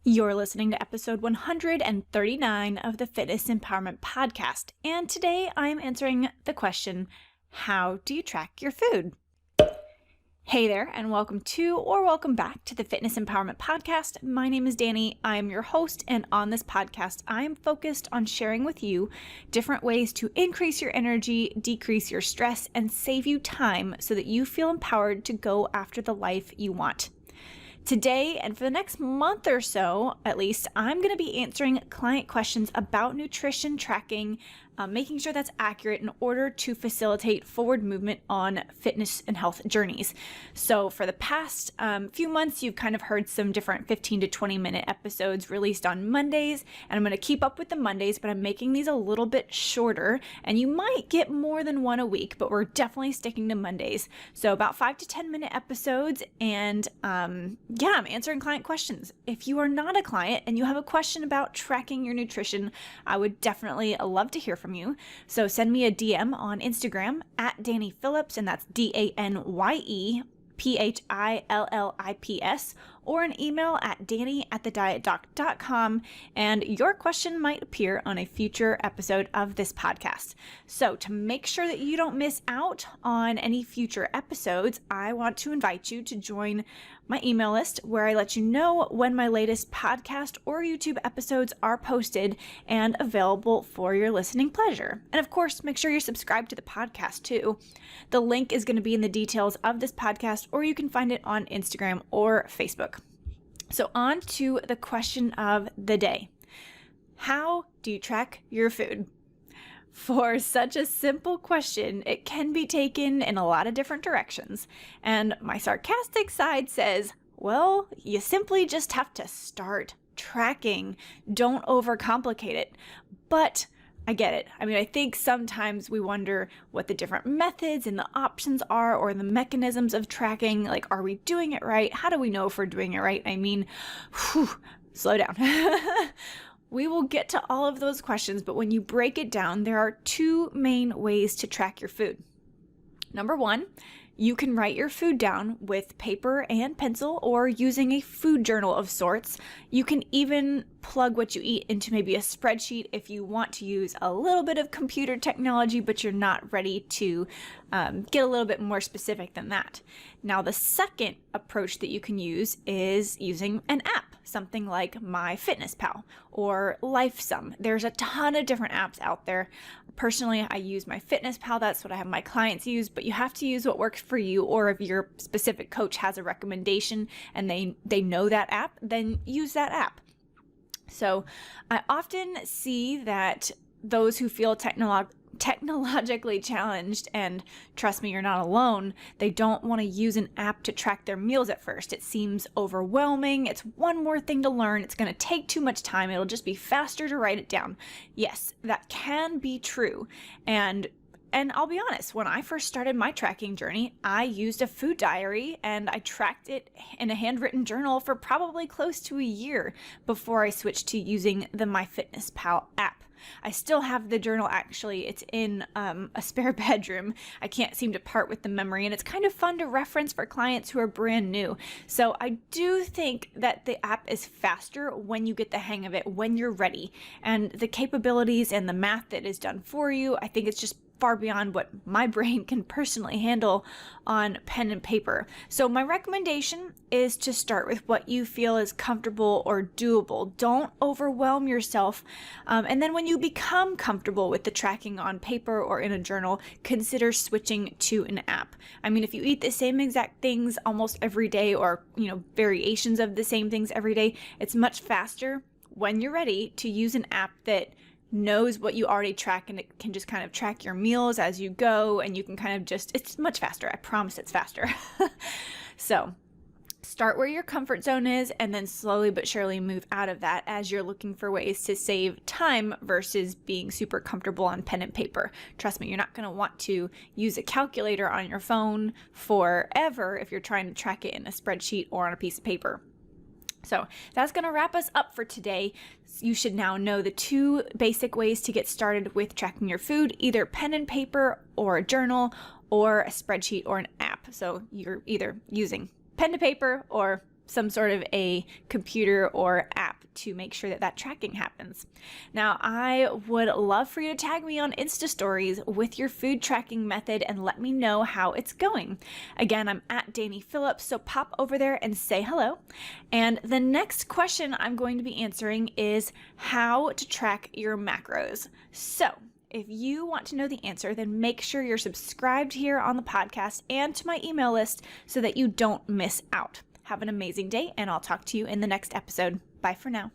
You're listening to episode 139 of the Fitness Empowerment Podcast, and today I am answering the question, how do you track your food? Hey there, and welcome back to the Fitness Empowerment Podcast. My name is Danny. I am your host, and on this podcast, I am focused on sharing with you different ways to increase your energy, decrease your stress, and save you time so that you feel empowered to go after the life you want. Today, and for the next month or so, at least, I'm going to be answering client questions about nutrition tracking, making sure that's accurate in order to facilitate forward movement on fitness and health journeys. So for the past few months, you've kind of heard some different 15 to 20 minute episodes released on Mondays, and I'm going to keep up with the Mondays, but I'm making these a little bit shorter, and you might get more than one a week, but we're definitely sticking to Mondays. So about 5 to 10 minute episodes, and I'm answering client questions. If you are not a client and you have a question about tracking your nutrition, I would definitely love to hear from you. So send me a DM on Instagram at Danny Phillips, and that's DANYEPHILLIPS, or an email at danny@thedietdoc.com, and your question might appear on a future episode of this podcast. So to make sure that you don't miss out on any future episodes, I want to invite you to join my email list where I let you know when my latest podcast or YouTube episodes are posted and available for your listening pleasure. And of course, make sure you're subscribed to the podcast too. The link is going to be in the details of this podcast, or you can find it on Instagram or Facebook. So on to the question of the day. How do you track your food? For such a simple question, it can be taken in a lot of different directions. And my sarcastic side says, well, you simply just have to start tracking. Don't overcomplicate it. But I get it. I think sometimes we wonder what the different methods and the options are, or the mechanisms of tracking. Like, are we doing it right? How do we know if we're doing it right? Slow down. We will get to all of those questions, but when you break it down, there are two main ways to track your food. Number one, you can write your food down with paper and pencil or using a food journal of sorts. You can even plug what you eat into maybe a spreadsheet if you want to use a little bit of computer technology, but you're not ready to get a little bit more specific than that. Now, the second approach that you can use is using an app, something like MyFitnessPal or LifeSum. There's a ton of different apps out there. Personally, I use MyFitnessPal. That's what I have my clients use, but you have to use what works for you, or if your specific coach has a recommendation and they know that app, then use that app. So I often see that those who feel technologically challenged, and trust me, you're not alone, they don't want to use an app to track their meals at first. It seems overwhelming. It's one more thing to learn. It's going to take too much time. It'll just be faster to write it down. Yes, that can be true. And I'll be honest, when I first started my tracking journey, I used a food diary and I tracked it in a handwritten journal for probably close to a year before I switched to using the MyFitnessPal app. I still have the journal, actually. It's in a spare bedroom. I can't seem to part with the memory, and it's kind of fun to reference for clients who are brand new. So I do think that the app is faster when you get the hang of it, when you're ready. And the capabilities and the math that is done for you, I think it's just far beyond what my brain can personally handle on pen and paper. So my recommendation is to start with what you feel is comfortable or doable. Don't overwhelm yourself. And then when you become comfortable with the tracking on paper or in a journal, consider switching to an app. If you eat the same exact things almost every day, or, variations of the same things every day, it's much faster when you're ready to use an app that knows what you already track, and it can just kind of track your meals as you go, and you can kind of it's much faster. I promise it's faster. So start where your comfort zone is, and then slowly but surely move out of that as you're looking for ways to save time versus being super comfortable on pen and paper. Trust me, you're not going to want to use a calculator on your phone forever if you're trying to track it in a spreadsheet or on a piece of paper. So that's going to wrap us up for today. You should now know the two basic ways to get started with tracking your food, either pen and paper or a journal or a spreadsheet or an app. So you're either using pen to paper or some sort of a computer or app to make sure that that tracking happens. Now, I would love for you to tag me on Insta stories with your food tracking method and let me know how it's going. Again, I'm at Dani Phillips, so pop over there and say hello. And the next question I'm going to be answering is how to track your macros. So if you want to know the answer, then make sure you're subscribed here on the podcast and to my email list so that you don't miss out. Have an amazing day, and I'll talk to you in the next episode. Bye for now.